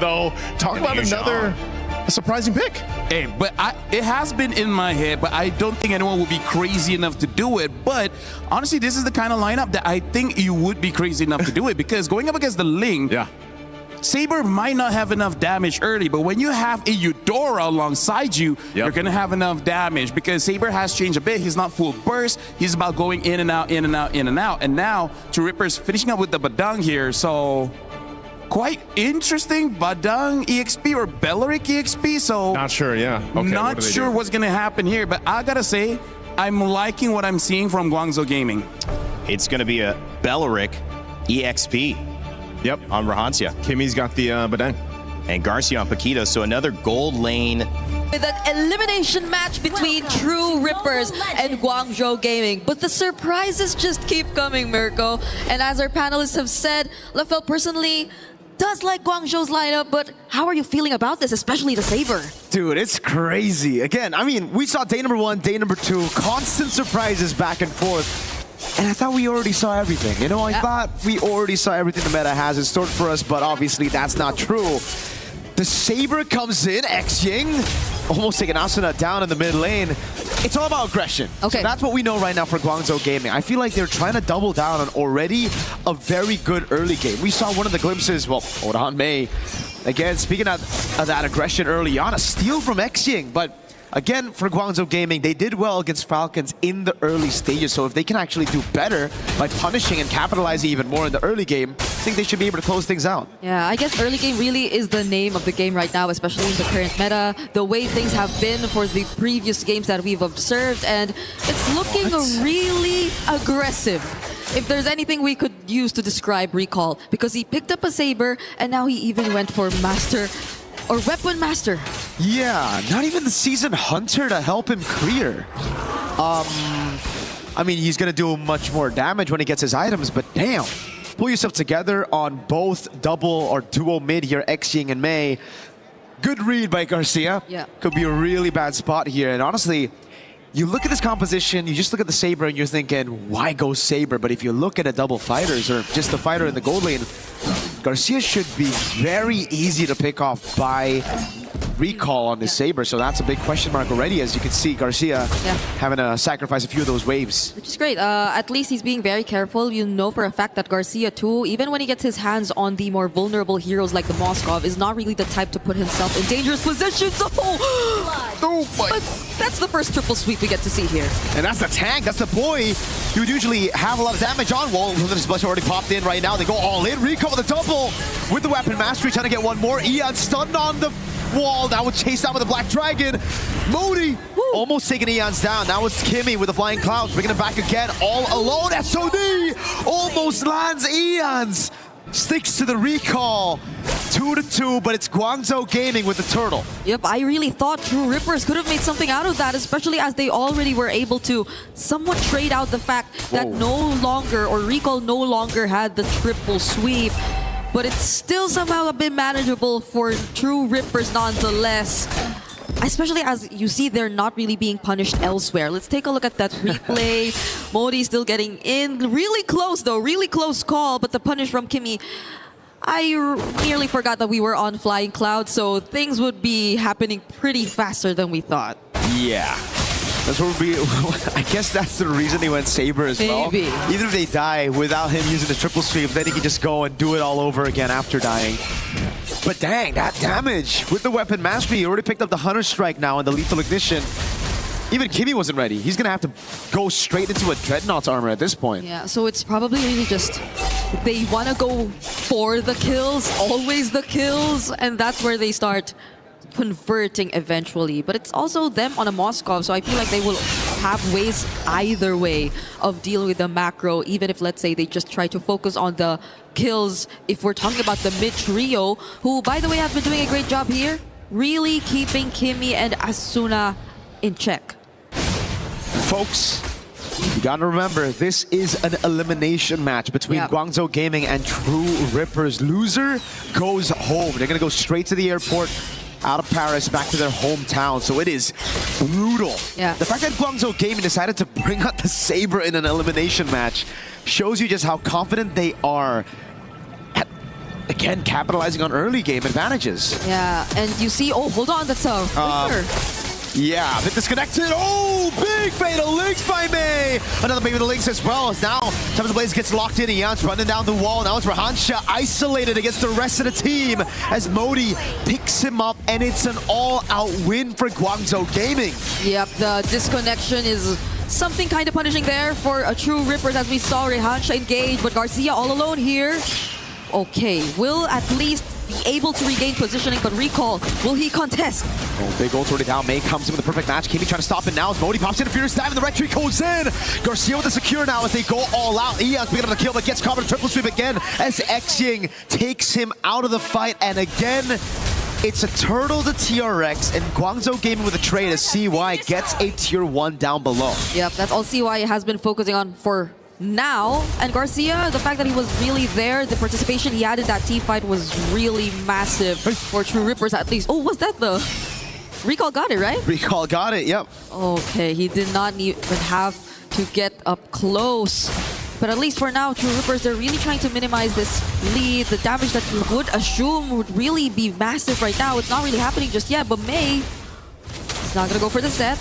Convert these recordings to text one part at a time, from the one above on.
though. Talk about another surprising pick. Hey, but it has been in my head, but I don't think anyone would be crazy enough to do it. But honestly, this is the kind of lineup that I think you would be crazy enough to do it, because going up against the Ling, Saber might not have enough damage early, but when you have a Eudora alongside you, you're going to have enough damage, because Saber has changed a bit. He's not full burst. He's about going in and out, in and out, in and out. And now, True Ripper's finishing up with the Badang here, so quite interesting. Badang EXP or Belleric EXP, so not sure, Okay, not sure what's going to happen here, but I got to say, I'm liking what I'm seeing from Guangzhou Gaming. It's going to be a Belleric EXP. Yep, on Rahancia. Kimmy's got the Badang. And Garcia on Paquito, so another gold lane. With an elimination match between True Rippers and Guangzhou Gaming. But the surprises just keep coming, Mirko. And as our panelists have said, Lafel personally does like Guangzhou's lineup, but how are you feeling about this, especially the Saber? Dude, it's crazy. Again, I mean, we saw day number 1, day number 2, constant surprises back and forth. And I thought we already saw everything. You know, I thought we already saw everything the meta has in store for us, but obviously that's not true. The Saber comes in, X-Ying, almost taking Asuna down in the mid lane. It's all about aggression. Okay. So that's what we know right now for Guangzhou Gaming. I feel like they're trying to double down on already a very good early game. We saw one of the glimpses, well, Orhan May, again, speaking of that aggression early on, a steal from X-Ying, but again, for Guangzhou Gaming, they did well against Falcons in the early stages, so if they can actually do better by punishing and capitalizing even more in the early game, I think they should be able to close things out. Yeah, I guess early game really is the name of the game right now, especially in the current meta, the way things have been for the previous games that we've observed, and it's looking really aggressive. If there's anything we could use to describe Recall, because he picked up a Saber, and now he even went for Master or Weapon Master. Yeah, not even the Seasoned Hunter to help him clear. I mean, he's going to do much more damage when he gets his items, but damn. Pull yourself together on both double or duo mid here, X-Ying and May. Good read by Garcia. Yeah. Could be a really bad spot here. And honestly, you look at this composition, you just look at the Saber and you're thinking, why go Saber? But if you look at the double fighters or just the fighter in the gold lane, Garcia should be very easy to pick off by Recall on this Saber, so that's a big question mark already. As you can see, Garcia having to sacrifice a few of those waves. Which is great. At least he's being very careful. You know for a fact that Garcia too, even when he gets his hands on the more vulnerable heroes like the Moskov, is not really the type to put himself in dangerous positions. But that's the first triple sweep we get to see here. And that's the tank, that's the boy. You would usually have a lot of damage on. Well, the splash already popped in right now. They go all in. Recall with the double with the weapon mastery, trying to get one more. Ian stunned on the wall. Now was chased out with the Black Dragon. Modi almost taking Eons down. Now it's Kimmy with the Flying Clouds, bringing him back again, all alone. SOD almost lands Eons. Sticks to the Recall. 2-2, but it's Guangzhou Gaming with the turtle. Yep, I really thought True Rippers could have made something out of that, especially as they already were able to somewhat trade out the fact that no longer, or Recall no longer had the triple sweep. But it's still somehow a bit manageable for True Rippers nonetheless. Especially as you see they're not really being punished elsewhere. Let's take a look at that replay. Modi still getting in. Really close though, really close call, but the punish from Kimmy. I nearly forgot that we were on Flying Cloud, so things would be happening pretty faster than we thought. Yeah. That's what we, I guess that's the reason he went Saber as well. Even if they die without him using the triple sweep, then he can just go and do it all over again after dying. But dang, that damage with the weapon mastery. He already picked up the Hunter Strike now and the Lethal Ignition. Even Kimmy wasn't ready. He's going to have to go straight into a Dreadnought's armor at this point. Yeah, so it's probably really just they want to go for the kills, always the kills, and that's where they start converting eventually. But it's also them on a Moskov, so I feel like they will have ways either way of dealing with the macro, even if, let's say, they just try to focus on the kills. If we're talking about the mid trio, who, by the way, have been doing a great job here, really keeping Kimmy and Asuna in check. Folks, you gotta remember, this is an elimination match between Guangzhou Gaming and True Rippers. Loser goes home. They're gonna go straight to the airport, out of Paris, back to their hometown. So it is brutal. Yeah. The fact that Guangzhou Gaming decided to bring out the Saber in an elimination match shows you just how confident they are again, capitalizing on early game advantages. Yeah, and you see, oh, hold on, that's a flicker. Yeah, a bit disconnected. Oh, big fatal links by May. Another fatal links as well. As now, Time of the Blaze gets locked in. Ian's running down the wall. Now it's Rahansha isolated against the rest of the team as Modi picks him up, and it's an all-out win for Guangzhou Gaming. Yep, the disconnection is something kind of punishing there for a true Rippers, as we saw Rahansha engage, but Garcia all alone here. Okay, will at least be able to regain positioning, but Recall, will he contest? Oh, big ult already down. May comes in with a perfect match. Kimi trying to stop it now as Modi pops in a furious dive and the red tree goes in. Garcia with the secure now as they go all out. Eon's picking up the kill, but gets caught in a triple sweep again as Xing takes him out of the fight. And again, it's a turtle to TRX, and Guangzhou Gaming with a trade as CY gets a tier 1 down below. Yep, that's all CY has been focusing on for now. And Garcia, the fact that he was really there, the participation he had in that team fight was really massive for True Rippers at least. Oh, was that the... Recall got it, right? Recall got it, yep. Okay, he did not even have to get up close. But at least for now, True Rippers, they're really trying to minimize this lead. The damage that you would assume would really be massive right now. It's not really happening just yet, but May is not going to go for the set.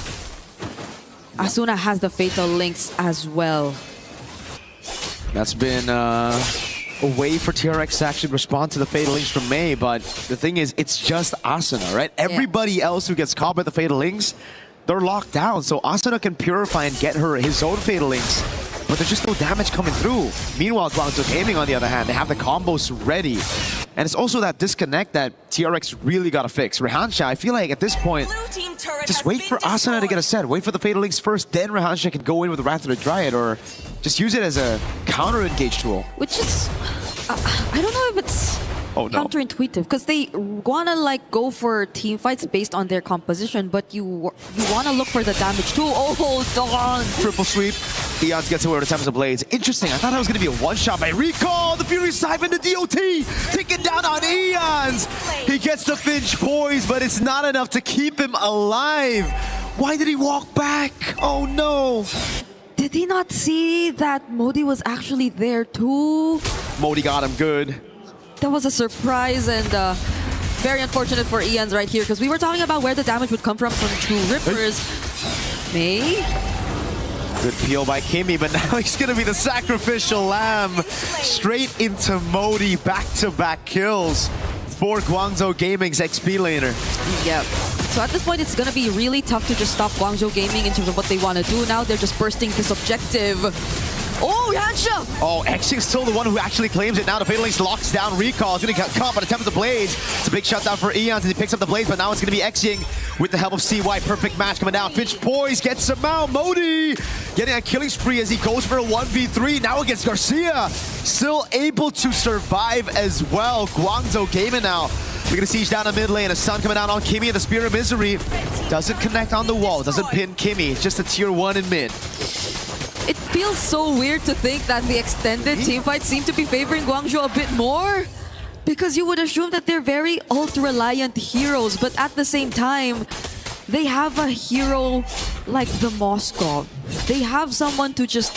Asuna has the Fatal Links as well. That's been a way for TRX to actually respond to the Fatal Links from May, but the thing is, it's just Asuna, right? Everybody else who gets caught by the Fatal Links, they're locked down, so Asuna can purify and get her his own Fatal Links, but there's just no damage coming through. Meanwhile, Guangzhou Gaming, on the other hand, they have the combos ready. And it's also that disconnect that TRX really got to fix. Rahansha, I feel like at this point, just wait for Asuna to get a set. Wait for the Fatal Links first, then Rahansha can go in with the Wrath of the Dryad, or just use it as a counter-engage tool. Which is... I don't know if it's counterintuitive, because they want to like go for team fights based on their composition, but you want to look for the damage too. Oh, hold on. Triple sweep. Eons gets away with the Tempest of Blades. Interesting. I thought that was going to be a one-shot by Recall. The Furious Dive into DOT. Taking down on Eons. He gets the Finch poise, but it's not enough to keep him alive. Why did he walk back? Oh, no. Did he not see that Modi was actually there too? Modi got him good. That was a surprise and very unfortunate for Eons right here, because we were talking about where the damage would come from True Rippers. May? Good peel by Kimi, but now he's going to be the sacrificial lamb. Straight into Modi, back-to-back kills for Guangzhou Gaming's XP laner. Yep. So at this point, it's going to be really tough to just stop Guangzhou Gaming in terms of what they want to do now. They're just bursting this objective. Oh, Rahansha! Oh, Xing's still the one who actually claims it now. The Fatal Links locks down Recall. He's going to get caught by the Tempest of Blades. It's a big shutdown for Eons as he picks up the Blades, but now it's going to be Xing with the help of CY. Perfect match coming down. Finch poise gets him out. Modi getting a killing spree as he goes for a 1v3. Now against Garcia. Still able to survive as well. Guangzhou Gaming now. We're going to siege down a mid lane. A stun coming out on Kimi and the Spear of Misery. Doesn't connect on the wall. Doesn't pin Kimi. Just a tier 1 in mid. It feels so weird to think that the extended teamfights seem to be favoring Guangzhou a bit more, because you would assume that they're very ult-reliant heroes, but at the same time, they have a hero like the Moskov. They have someone to just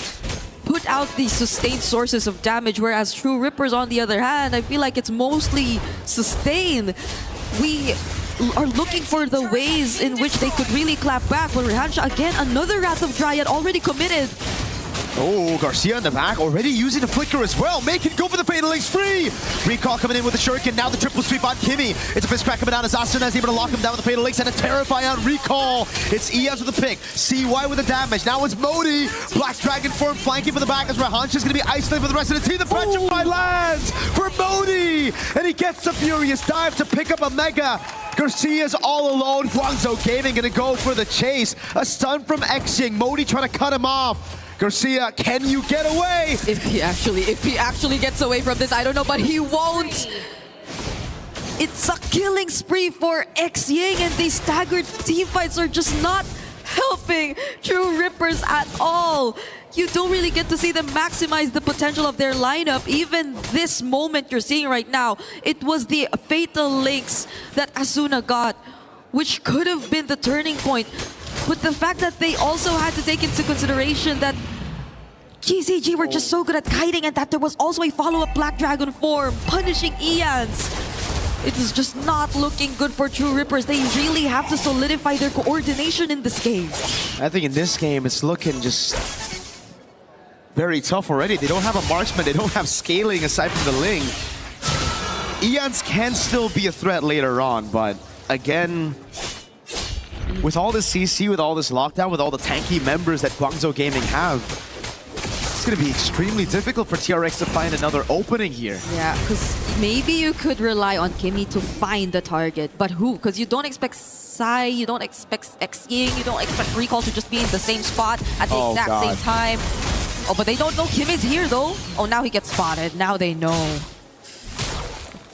put out these sustained sources of damage, whereas True Rippers, on the other hand, I feel like it's mostly sustained. We are looking for the ways in which they could really clap back, but Rahansha, again, another Wrath of Dryad already committed. Oh, Garcia in the back, already using the Flicker as well. Make it go for the Fatal Links free. Recall coming in with the Shuriken, now the triple sweep on Kimi. It's a fist crack coming down as Asuna is able to lock him down with the Fatal Links and a Terrify on Recall. It's Eons with the pick, CY with the damage. Now it's Modi. Black Dragon form flanking from the back as Rahansha is going to be isolated for the rest of the team. The Petrify lands for Modi, and he gets the Furious Dive to pick up a Mega. Garcia's all alone. Guangzhou Gaming going to go for the chase. A stun from Xing. Modi trying to cut him off. Garcia, can you get away? If he actually gets away from this, I don't know, but he won't. It's a killing spree for Xing, and these staggered teamfights are just not helping True Rippers at all. You don't really get to see them maximize the potential of their lineup. Even this moment you're seeing right now, it was the Fatal Links that Asuna got, which could have been the turning point. But the fact that they also had to take into consideration that GCG were just so good at kiting, and that there was also a follow-up Black Dragon form punishing Ians. It is just not looking good for True Rippers. They really have to solidify their coordination in this game. I think in this game, it's looking just very tough already. They don't have a marksman. They don't have scaling aside from the Ling. Ians can still be a threat later on, but again, with all this CC, with all this lockdown, with all the tanky members that Guangzhou Gaming have, it's going to be extremely difficult for TRX to find another opening here. Yeah, because maybe you could rely on Kimmy to find the target, but who? Because you don't expect Sai, you don't expect Xying, you don't expect Recall to just be in the same spot at the exact same time. Oh, but they don't know Kimmy's here though. Oh, now he gets spotted. Now they know.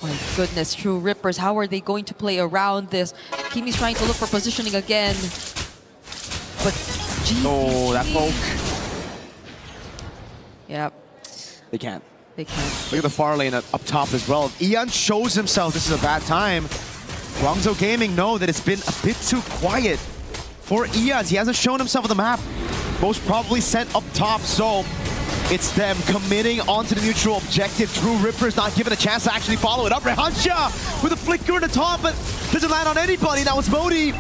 My goodness, True Rippers, how are they going to play around this? Kimmy's trying to look for positioning again. But GCG. Oh, that poke. Yep. They can't. They can't. Look at the far lane up top as well. Ian shows himself this is a bad time. Guangzhou Gaming know that it's been a bit too quiet for Ian. He hasn't shown himself on the map. Most probably sent up top, so it's them committing onto the neutral objective. True Rippers not given a chance to actually follow it up. Rehansha with a flicker in the top, but doesn't land on anybody. Now it's Modi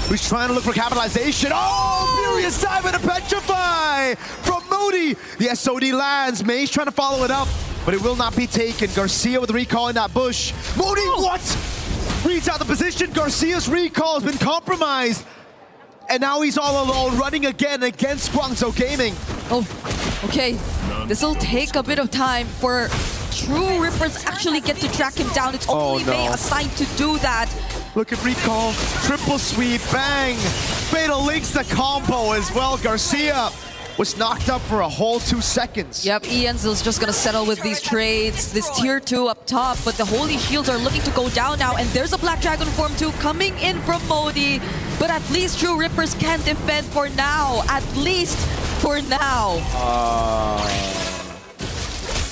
who's trying to look for capitalization. Oh, furious dive and a petrify from Modi. The SOD lands. May's trying to follow it up, but it will not be taken. Garcia with the recall in that bush. Modi, what? Reads out the position. Garcia's recall has been compromised. And now he's all alone, running again against Guangzhou Gaming. Oh, okay. This will take a bit of time for True Rippers actually get to track him down. It's only May assigned to do that. Look at recall, triple sweep, bang. Fatal links the combo as well. Garcia was knocked up for a whole 2 seconds. Yep, Ian's just gonna settle with these trades. This tier 2 up top, but the Holy Shields are looking to go down now, and there's a Black Dragon form 2 coming in from Modi. But at least True Rippers can defend for now. At least for now.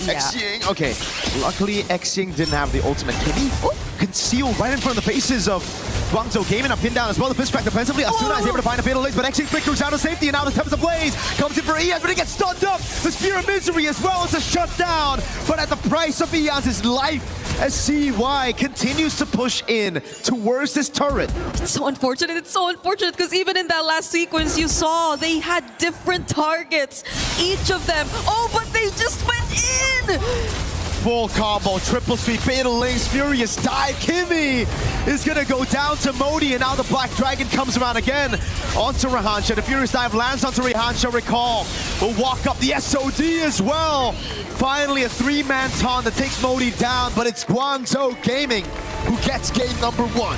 Xying, okay. Luckily, Xying didn't have the ultimate. Kimmy concealed right in front of the faces of Guangzhou Gaming. A pin down as well. The fist track defensively. Asuna is able to find a fatal link, but Xying flickers out of safety, and now the Tempest of Blaze comes in for Ian, but he gets stunned up. The Spear of Misery as well as a shutdown, but at the price of Ian's life, as CY continues to push in towards this turret. It's so unfortunate. It's so unfortunate because even in that last sequence you saw, they had different targets. Each of them. Oh, but they just went in! Full combo, triple sweep, fatal links, furious dive. Kimmy is gonna go down to Modi, and now the Black Dragon comes around again onto Rehansha. The furious dive lands onto Rehansha. Recall will walk up the SOD as well. Finally, a 3-man taunt that takes Modi down, but it's Guangzhou Gaming who gets game number 1.